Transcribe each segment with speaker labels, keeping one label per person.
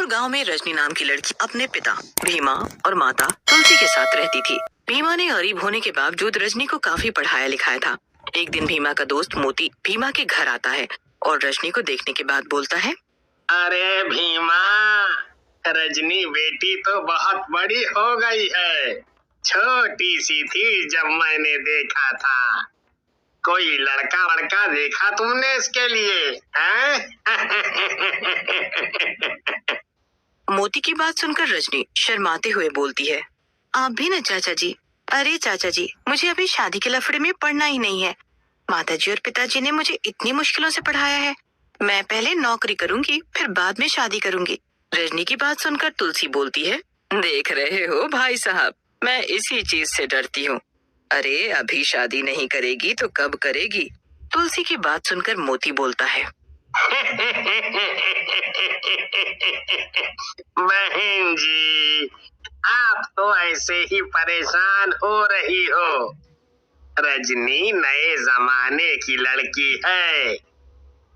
Speaker 1: दूर गांव में रजनी नाम की लड़की अपने पिता भीमा और माता तुलसी के साथ रहती थी। भीमा ने गरीब होने के बावजूद रजनी को काफी पढ़ाया लिखाया था। एक दिन भीमा का दोस्त मोती भीमा के घर आता है और रजनी को देखने के बाद बोलता है,
Speaker 2: अरे भीमा, रजनी बेटी तो बहुत बड़ी हो गई है। छोटी सी थी जब मैंने देखा था। कोई लड़का वड़का देखा तुमने इसके लिए, हैं?
Speaker 1: मोती की बात सुनकर रजनी शर्माते हुए बोलती है, आप भी न चाचा जी। अरे चाचा जी, मुझे अभी शादी के लफड़े में पढ़ना ही नहीं है। माताजी और पिताजी ने मुझे इतनी मुश्किलों से पढ़ाया है। मैं पहले नौकरी करूंगी, फिर बाद में शादी करूंगी। रजनी की बात सुनकर तुलसी बोलती है, देख रहे हो भाई साहब, मैं इसी चीज से डरती हूँ। अरे अभी शादी नहीं करेगी तो कब करेगी? तुलसी की बात सुनकर मोती बोलता है,
Speaker 2: बहन जी, आप तो ऐसे ही परेशान हो रही हो। रजनी नए जमाने की लड़की है।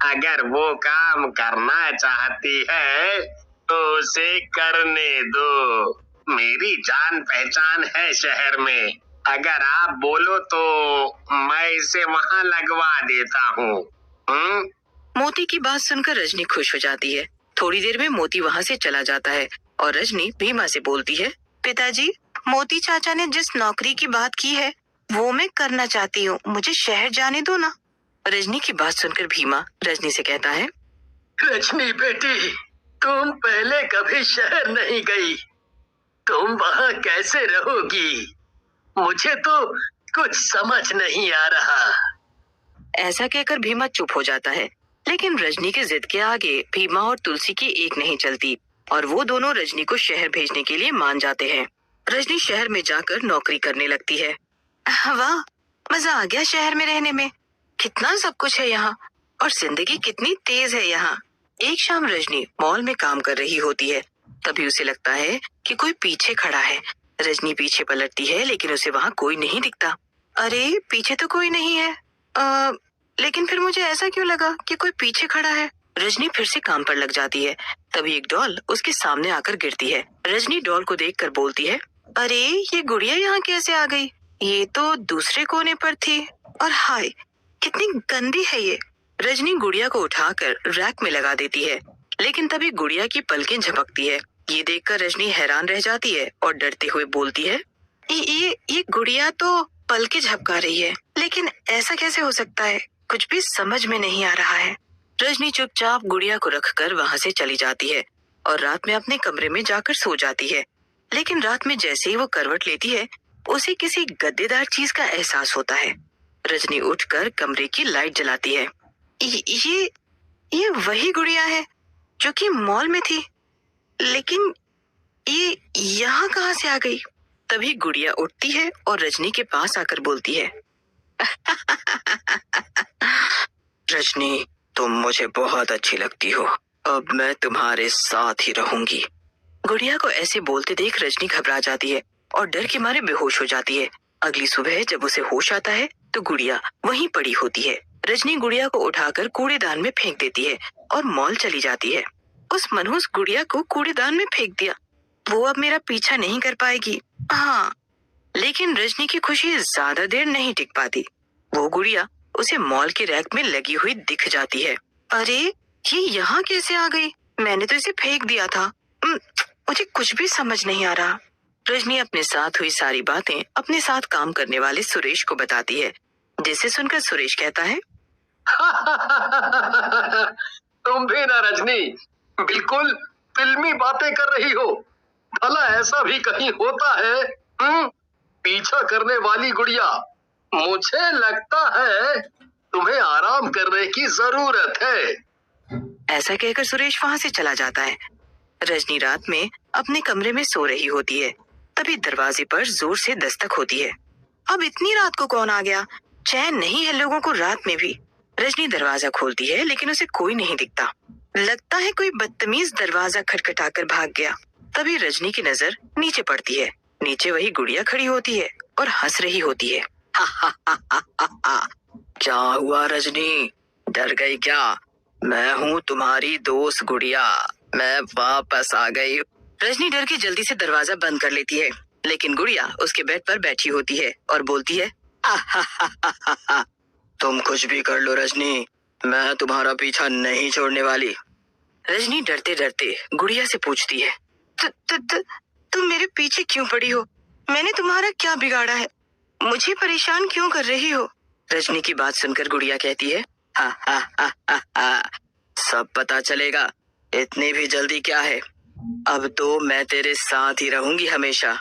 Speaker 2: अगर वो काम करना चाहती है तो उसे करने दो। मेरी जान पहचान है शहर में। अगर आप बोलो तो मैं इसे वहाँ लगवा देता हूँ।
Speaker 1: मोती की बात सुनकर रजनी खुश हो जाती है। थोड़ी देर में मोती वहाँ से चला जाता है और रजनी भीमा से बोलती है, पिताजी, मोती चाचा ने जिस नौकरी की बात की है वो मैं करना चाहती हूँ, मुझे शहर जाने दो ना। रजनी की बात सुनकर भीमा रजनी से कहता है,
Speaker 2: रजनी बेटी, तुम पहले कभी शहर नहीं गई, तुम वहाँ कैसे रहोगी? मुझे तो कुछ समझ नहीं आ रहा।
Speaker 1: ऐसा कहकर भीमा चुप हो जाता है, लेकिन रजनी के जिद के आगे भीमा और तुलसी की एक नहीं चलती और वो दोनों रजनी को शहर भेजने के लिए मान जाते हैं। रजनी शहर में जाकर नौकरी करने लगती है। वाह, मजा आ गया शहर में रहने में। कितना सब कुछ है यहाँ और जिंदगी कितनी तेज है यहाँ। एक शाम रजनी मॉल में काम कर रही होती है। तभी उसे लगता है कि कोई पीछे खड़ा है। रजनी पीछे पलटती है, लेकिन उसे वहाँ कोई नहीं दिखता। अरे पीछे तो कोई नहीं है, लेकिन फिर मुझे ऐसा क्यों लगा कि कोई पीछे खड़ा है। रजनी फिर से काम पर लग जाती है। तभी एक डॉल उसके सामने आकर गिरती है। रजनी डॉल को देखकर बोलती है, अरे ये गुड़िया यहाँ कैसे आ गई? ये तो दूसरे कोने पर थी। और हाय, कितनी गंदी है ये। रजनी गुड़िया को उठाकर रैक में लगा देती है, लेकिन तभी गुड़िया की पलकें झपकती है। ये देखकर रजनी हैरान रह जाती है और डरते हुए बोलती है, ये गुड़िया तो पलकें झपका रही है, लेकिन ऐसा कैसे हो सकता है? कुछ भी समझ में नहीं आ रहा है। रजनी चुपचाप गुड़िया को रखकर वहाँ से चली जाती है और रात में अपने कमरे में जाकर सो जाती है। लेकिन रात में जैसे ही वो करवट लेती है, उसे किसी गद्देदार चीज का एहसास होता है। रजनी उठकर कमरे की लाइट जलाती है। ये वही गुड़िया है जो कि मॉल में थी, लेकिन ये यहाँ कहाँ से आ गई? तभी गुड़िया उठती है और रजनी के पास आकर बोलती है, रजनी, तुम मुझे बहुत अच्छी लगती हो। अब मैं तुम्हारे साथ ही रहूंगी। गुड़िया को ऐसे बोलते देख रजनी घबरा जाती है और डर के मारे बेहोश हो जाती है। अगली सुबह जब उसे होश आता है तो गुड़िया वहीं पड़ी होती है। रजनी गुड़िया को उठाकर कूड़ेदान में फेंक देती है और मॉल चली जाती है। उस मनहूस गुड़िया को कूड़ेदान में फेंक दिया, वो अब मेरा पीछा नहीं कर पाएगी। हाँ, लेकिन रजनी की खुशी ज्यादा देर नहीं टिक पाती। वो गुड़िया उसे मॉल के रैक में लगी हुई दिख जाती है। अरे ये यहाँ कैसे आ गई? मैंने तो इसे फेंक दिया था। मुझे कुछ भी समझ नहीं आ रहा। रजनी अपने साथ हुई सारी बातें अपने साथ काम करने वाले सुरेश को बताती है, जिसे सुनकर सुरेश कहता है,
Speaker 2: तुम भी ना रजनी, बिल्कुल फिल्मी बातें कर रही हो। भला ऐसा भी कहीं होता है? पीछा करने वाली गुड़िया, मुझे लगता है तुम्हें आराम करने की जरूरत है।
Speaker 1: ऐसा कहकर सुरेश वहाँ से चला जाता है। रजनी रात में अपने कमरे में सो रही होती है। तभी दरवाजे पर जोर से दस्तक होती है। अब इतनी रात को कौन आ गया? चैन नहीं है लोगों को रात में भी। रजनी दरवाजा खोलती है, लेकिन उसे कोई नहीं दिखता। लगता है कोई बदतमीज दरवाजा खटखटाकर भाग गया। तभी रजनी की नजर नीचे पड़ती है। नीचे वही गुड़िया खड़ी होती है और हंस रही होती है। हा हा हा हा हा हा। क्या हुआ रजनी, डर गई क्या? मैं हूँ तुम्हारी दोस्त गुड़िया। मैं वापस आ गई। रजनी डर के जल्दी से दरवाजा बंद कर लेती है, लेकिन गुड़िया उसके बेड पर बैठी होती है और बोलती है, आहा, तुम कुछ भी कर लो रजनी, मैं तुम्हारा पीछा नहीं छोड़ने वाली। रजनी डरते डरते गुड़िया से पूछती है, तुम मेरे पीछे क्यों पड़ी हो? मैंने तुम्हारा क्या बिगाड़ा है? मुझे परेशान क्यों कर रही हो? रजनी की बात सुनकर गुड़िया कहती है, हा, सब पता चलेगा, इतनी भी जल्दी क्या है? अब तो मैं तेरे साथ ही रहूंगी हमेशा।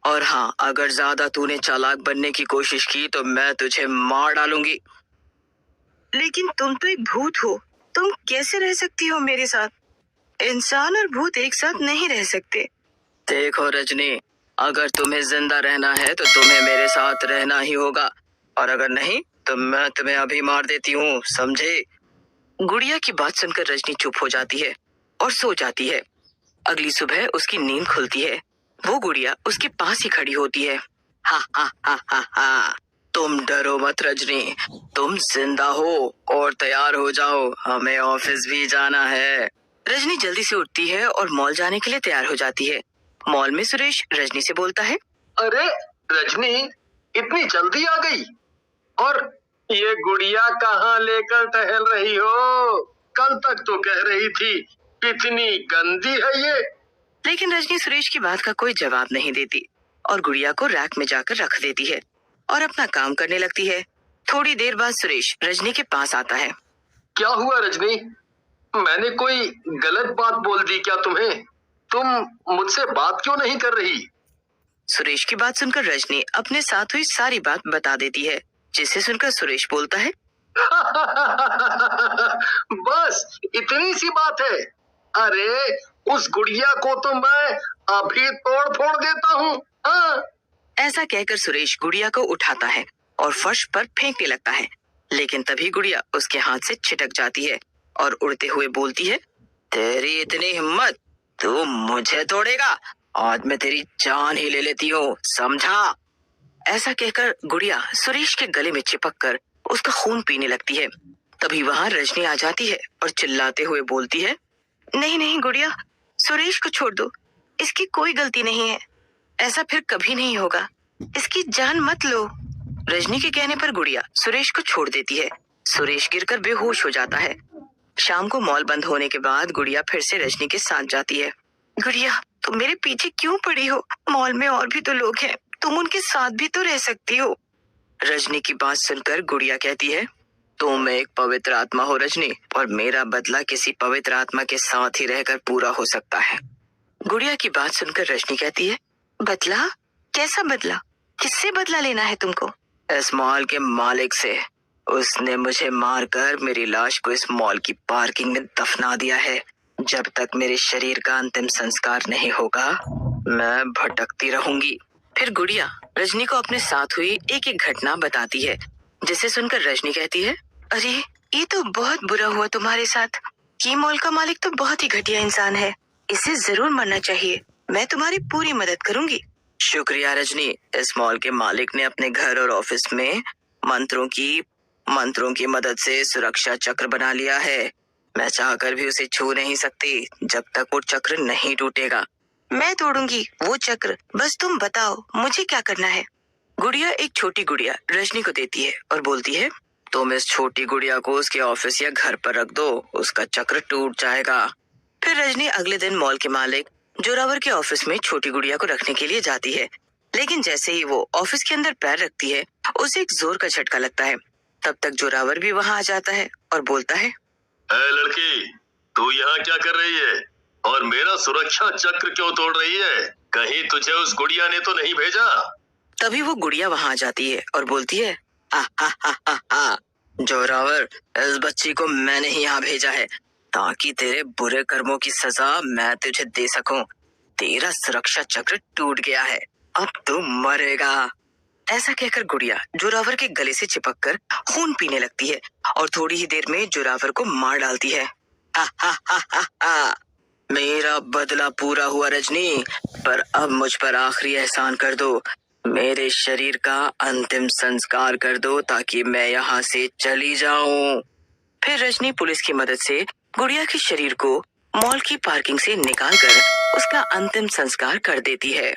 Speaker 1: और हाँ, अगर ज्यादा तूने चालाक बनने की कोशिश की तो मैं तुझे मार डालूंगी। लेकिन तुम तो एक भूत हो, तुम कैसे रह सकती हो मेरे साथ? इंसान और भूत एक साथ नहीं रह सकते। देखो रजनी, अगर तुम्हें जिंदा रहना है तो तुम्हें मेरे साथ रहना ही होगा, और अगर नहीं तो मैं तुम्हें अभी मार देती हूँ, समझे? गुड़िया की बात सुनकर रजनी चुप हो जाती है और सो जाती है। अगली सुबह उसकी नींद खुलती है। वो गुड़िया उसके पास ही खड़ी होती है। हा, तुम डरो मत रजनी, तुम जिंदा हो और तैयार हो जाओ, हमें ऑफिस भी जाना है। रजनी जल्दी से उठती है और मॉल जाने के लिए तैयार हो जाती है। मॉल में सुरेश रजनी से बोलता है,
Speaker 2: अरे रजनी, इतनी जल्दी आ गई? और ये गुड़िया कहाँ लेकर टहल रही हो? कल तक तो कह रही थी कितनी गंदी है ये।
Speaker 1: लेकिन रजनी सुरेश की बात का कोई जवाब नहीं देती और गुड़िया को रैक में जाकर रख देती है और अपना काम करने लगती है। थोड़ी देर बाद सुरेश रजनी के पास आता है।
Speaker 2: क्या हुआ रजनी? मैंने कोई गलत बात बोल दी क्या तुम्हें? तुम मुझसे बात क्यों नहीं कर रही?
Speaker 1: सुरेश की बात सुनकर रजनी अपने साथ हुई सारी बात बता देती है, जिसे सुनकर सुरेश बोलता है,
Speaker 2: बस इतनी सी बात है? अरे उस गुड़िया को तो मैं अभी तोड़ फोड़ देता हूँ। हाँ।
Speaker 1: ऐसा कहकर सुरेश गुड़िया को उठाता है और फर्श पर फेंकने लगता है, लेकिन तभी गुड़िया उसके हाथ से छिटक जाती है और उड़ते हुए बोलती है, तेरी इतनी हिम्मत, तू मुझे तोड़ेगा? आज मैं तेरी जान ही ले लेती हूँ, समझा? ऐसा कहकर गुड़िया सुरेश के गले में चिपककर उसका खून पीने लगती है। तभी वहां रजनी आ जाती है और चिल्लाते हुए बोलती है, नहीं नहीं गुड़िया, सुरेश को छोड़ दो, इसकी कोई गलती नहीं है, ऐसा फिर कभी नहीं होगा, इसकी जान मत लो। रजनी के कहने पर गुड़िया सुरेश को छोड़ देती है। सुरेश गिरकर बेहोश हो जाता है। शाम को मॉल बंद होने के बाद गुड़िया फिर से रजनी के साथ जाती है। गुड़िया, तुम मेरे पीछे क्यों पड़ी हो? मॉल में और भी तो लोग हैं, तुम उनके साथ भी तो रह सकती हो। रजनी की बात सुनकर गुड़िया कहती है, तुम एक पवित्र आत्मा हो रजनी, और मेरा बदला किसी पवित्र आत्मा के साथ ही रहकर पूरा हो सकता है। गुड़िया की बात सुनकर रजनी कहती है, बदला? कैसा बदला? किससे बदला लेना है तुमको? इस मॉल के मालिक से। उसने मुझे मारकर मेरी लाश को इस मॉल की पार्किंग में दफना दिया है। जब तक मेरे शरीर का अंतिम संस्कार नहीं होगा, मैं भटकती रहूंगी। फिर गुड़िया रजनी को अपने साथ हुई एक एक घटना बताती है, जिसे सुनकर रजनी कहती है, अरे ये तो बहुत बुरा हुआ तुम्हारे साथ। ये मॉल का मालिक तो बहुत ही घटिया इंसान है, इसे जरूर मरना चाहिए। मैं तुम्हारी पूरी मदद करूंगी। शुक्रिया रजनी, इस मॉल के मालिक ने अपने घर और ऑफिस में मंत्रों की मदद से सुरक्षा चक्र बना लिया है। मैं चाहकर भी उसे छू नहीं सकती जब तक वो चक्र नहीं टूटेगा। मैं तोड़ूंगी वो चक्र, बस तुम बताओ मुझे क्या करना है। गुड़िया एक छोटी गुड़िया रजनी को देती है और बोलती है, तुम इस छोटी गुड़िया को उसके ऑफिस या घर पर रख दो, उसका चक्र टूट जाएगा। फिर रजनी अगले दिन मॉल के मालिक जोरावर के ऑफिस में छोटी गुड़िया को रखने के लिए जाती है, लेकिन जैसे ही वो ऑफिस के अंदर पैर रखती है, उसे एक जोर का झटका लगता है। तब तक जोरावर भी वहां आ जाता है और बोलता है,
Speaker 2: लड़की, तू यहाँ क्या कर रही है और मेरा सुरक्षा चक्र क्यों तोड़ रही है? कहीं तुझे उस गुड़िया ने तो नहीं भेजा?
Speaker 1: तभी वो गुड़िया वहां आ जाती है और बोलती है, जोरावर, इस बच्ची को मैंने ही यहाँ भेजा है ताकि तेरे बुरे कर्मों की सजा मैं तुझे दे सकूं। तेरा सुरक्षा चक्र टूट गया है, अब तू मरेगा। ऐसा कहकर गुड़िया जोरावर के गले से चिपककर खून पीने लगती है और थोड़ी ही देर में जोरावर को मार डालती है। मेरा बदला पूरा हुआ रजनी, पर अब मुझ पर आखिरी एहसान कर दो। मेरे शरीर का अंतिम संस्कार कर दो ताकि मैं यहाँ से चली जाऊं। फिर रजनी पुलिस की मदद से गुड़िया के शरीर को मॉल की पार्किंग से निकालकर उसका अंतिम संस्कार कर देती है।